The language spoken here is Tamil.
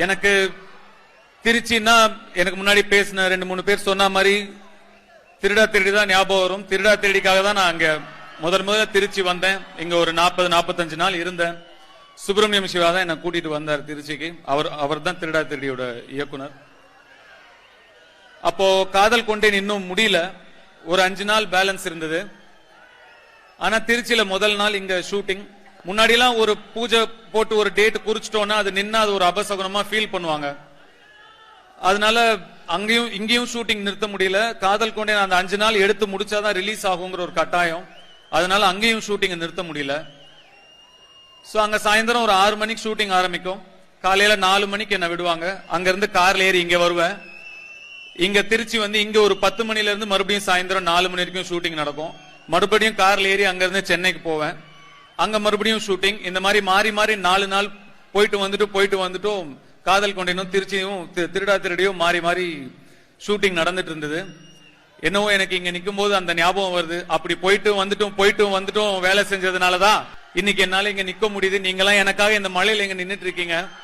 எனக்கு திருச்சின்னா எனக்கு முன்னாடி பேசின 2-3 பேர் சொன்ன மாதிரி திருடா திருடி தான் ஞாபகம் வரும். திருடா திருடிக்காக தான் நான் அங்க முதல்ல திருச்சி வந்தேன். இங்க ஒரு 40-45 நாள் இருந்தேன். சுப்பிரமணியம் சிவா தான் என்னை கூட்டிட்டு வந்தார் திருச்சிக்கு. அவர் தான் திருடா திருடியோட இயக்குனர். அப்போ காதல் கொண்டேன் இன்னும் முடியல, ஒரு 5 நாள் பேலன்ஸ் இருந்தது. ஆனா திருச்சியில முதல் நாள் இங்க ஷூட்டிங். முன்னாடி எல்லாம் ஒரு பூஜை போட்டு ஒரு டேட் குறிச்சிட்டோம்னா அது நின்னா அது ஒரு அபசகுனமா ஃபீல் பண்ணுவாங்க. அதனால அங்கேயும் இங்கேயும் ஷூட்டிங் நிறுத்த முடியல. காதல் கொண்டேன் அந்த 5 நாள் எடுத்து முடிச்சாதான் ரிலீஸ் ஆகுங்கிற ஒரு கட்டாயம். அதனால அங்கேயும் ஷூட்டிங் நிறுத்த முடியல. சோ அங்க சாயந்தரம் ஒரு 6 மணிக்கு ஷூட்டிங் ஆரம்பிக்கும். காலையில 4 மணிக்கு என்ன விடுவாங்க. அங்க இருந்து கார்ல ஏறி இங்க வருவேன். இங்க திருச்சி வந்து இங்க ஒரு 10 மணில இருந்து மறுபடியும் சாயந்தரம் 4 மணி வரைக்கும் ஷூட்டிங் நடக்கும். மறுபடியும் கார்ல ஏறி அங்க இருந்து சென்னைக்கு போவேன். அங்க மறுபடியும் ஷூட்டிங். இந்த மாதிரி மாறி மாறி 4 நாள் போயிட்டு வந்துட்டும் காதல் கொண்டேனும் திருச்சியும் திருடா திருடியும் மாறி மாறி ஷூட்டிங் நடந்துட்டு இருந்தது. என்னவோ எனக்கு இங்க நிக்கும் போது அந்த ஞாபகம் வருது. அப்படி போயிட்டு வந்துட்டும் வேலை செஞ்சதுனாலதான் இன்னைக்கு என்னால இங்க நிக்க முடியுது. நீங்க எல்லாம் எனக்காக இந்த மழையில இங்க நின்னுட்டு இருக்கீங்க.